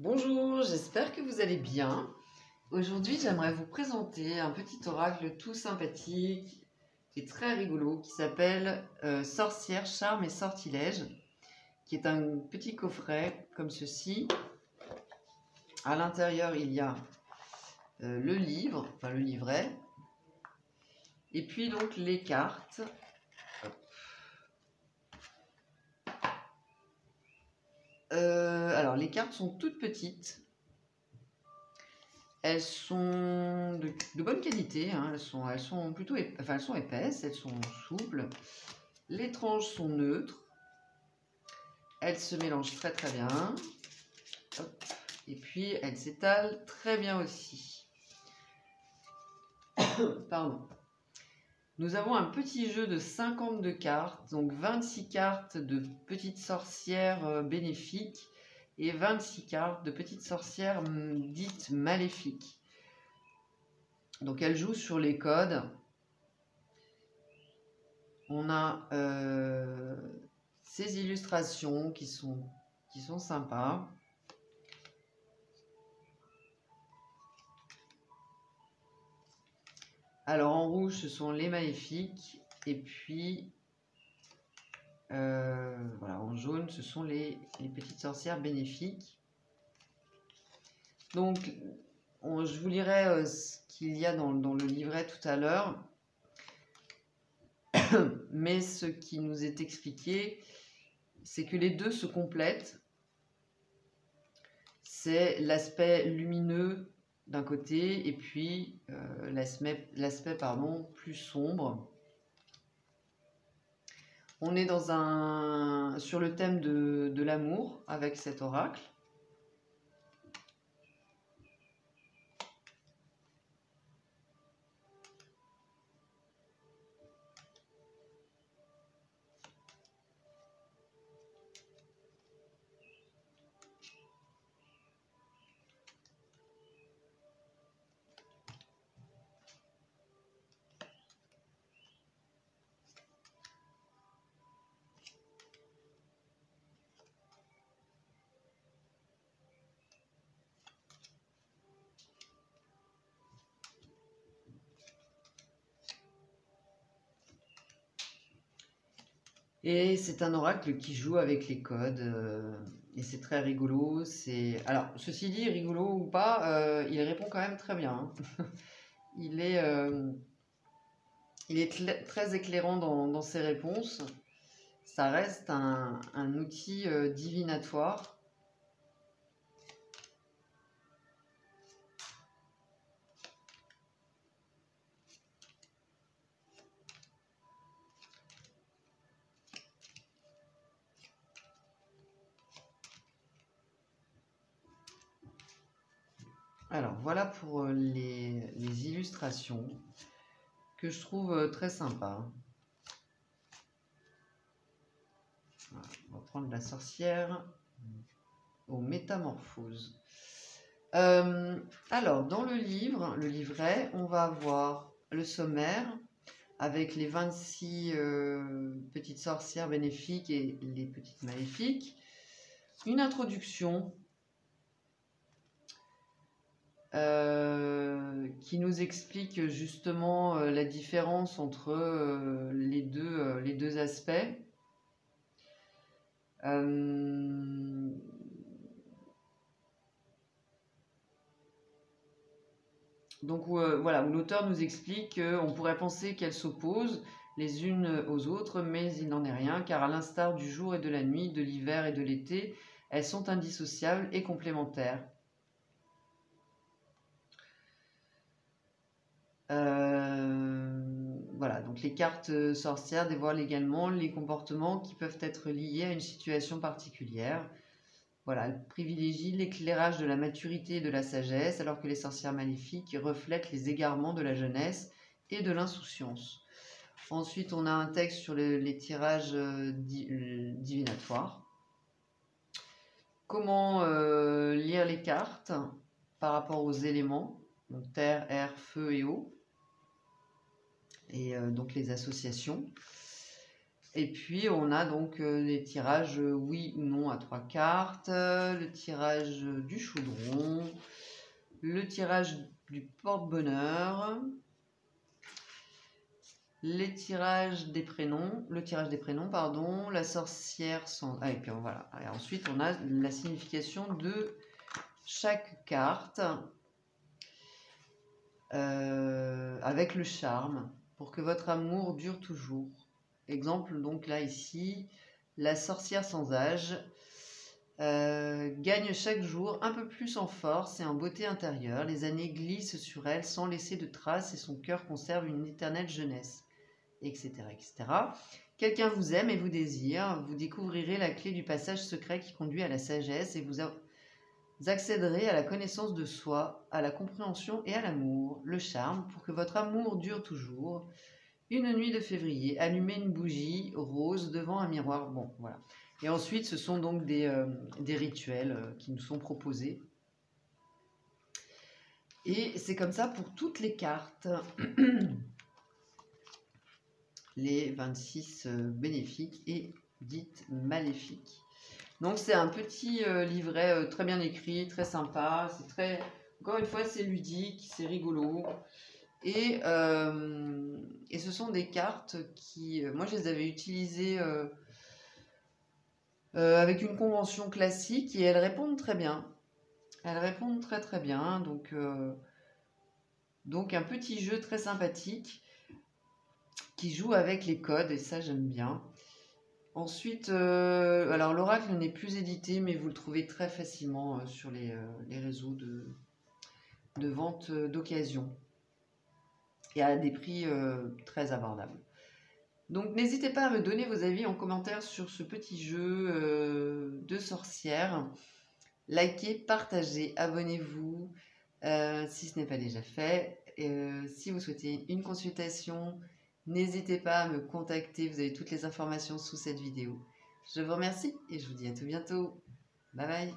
Bonjour, j'espère que vous allez bien. Aujourd'hui, j'aimerais vous présenter un petit oracle tout sympathique et très rigolo qui s'appelle Sorcière, charme et sortilège, qui est un petit coffret comme ceci. À l'intérieur, il y a le livre, enfin le livret, et puis donc les cartes. Alors, les cartes sont toutes petites. Elles sont de bonne qualité, hein. Elles sont plutôt elles sont épaisses, elles sont souples. Les tranches sont neutres. Elles se mélangent très très bien. Hop. Et puis elles s'étalent très bien aussi. Pardon. Nous avons un petit jeu de 52 cartes, donc 26 cartes de petites sorcières bénéfiques et 26 cartes de petites sorcières dites maléfiques. Donc elles jouent sur les codes. On a ces illustrations qui sont sympas. Alors en rouge, ce sont les maléfiques. Et puis voilà, en jaune, ce sont les petites sorcières bénéfiques. Donc, je vous lirai ce qu'il y a dans le livret tout à l'heure. Mais ce qui nous est expliqué, c'est que les deux se complètent. C'est l'aspect lumineux d'un côté et puis l'aspect plus sombre. On est sur le thème de l'amour avec cet oracle. Et c'est un oracle qui joue avec les codes et c'est très rigolo. Alors, ceci dit, rigolo ou pas, il répond quand même très bien, hein. Il est très éclairant dans ses réponses. Ça reste un outil divinatoire. Alors voilà pour les illustrations que je trouve très sympa. Voilà, on va prendre la sorcière aux métamorphoses. Alors dans le livret, on va avoir le sommaire avec les 26 petites sorcières bénéfiques et les petites maléfiques. Une introduction qui nous explique justement la différence entre les deux aspects. Donc voilà, où l'auteur nous explique qu'on pourrait penser qu'elles s'opposent les unes aux autres, mais il n'en est rien, car à l'instar du jour et de la nuit, de l'hiver et de l'été, elles sont indissociables et complémentaires. Voilà, donc les cartes sorcières dévoilent également les comportements qui peuvent être liés à une situation particulière. Voilà, elles privilégient l'éclairage de la maturité et de la sagesse, alors que les sorcières maléfiques reflètent les égarements de la jeunesse et de l'insouciance. Ensuite, on a un texte sur les tirages divinatoires. Comment lire les cartes par rapport aux éléments, donc terre, air, feu et eau, et donc les associations. Et puis on a donc les tirages oui ou non à 3 cartes, le tirage du chaudron, le tirage du porte-bonheur, le tirage des prénoms, pardon, la sorcière sans... Ah, et puis voilà. Et ensuite on a la signification de chaque carte avec le charme pour que votre amour dure toujours. Exemple, donc là, ici, la sorcière sans âge gagne chaque jour un peu plus en force et en beauté intérieure. Les années glissent sur elle sans laisser de traces et son cœur conserve une éternelle jeunesse, etc. etc. Quelqu'un vous aime et vous désire. Vous découvrirez la clé du passage secret qui conduit à la sagesse et vous accéderez à la connaissance de soi, à la compréhension et à l'amour, le charme, pour que votre amour dure toujours. Une nuit de février, allumez une bougie rose devant un miroir. Bon, voilà. Et ensuite, ce sont donc des rituels qui nous sont proposés. Et c'est comme ça pour toutes les cartes. Les 26 bénéfiques et dites maléfiques. Donc c'est un petit livret très bien écrit, très sympa. C'est très, encore une fois, c'est ludique, c'est rigolo. Et ce sont des cartes qui, moi je les avais utilisées avec une convention classique et elles répondent très bien. Elles répondent très très bien. Donc un petit jeu très sympathique qui joue avec les codes et ça j'aime bien. Ensuite, alors l'oracle n'est plus édité mais vous le trouvez très facilement sur les réseaux de vente d'occasion. Et à des prix très abordables. Donc n'hésitez pas à me donner vos avis en commentaire sur ce petit jeu de sorcière. Likez, partagez, abonnez-vous si ce n'est pas déjà fait. Si vous souhaitez une consultation, n'hésitez pas à me contacter. Vous avez toutes les informations sous cette vidéo. Je vous remercie et je vous dis à tout bientôt. Bye bye.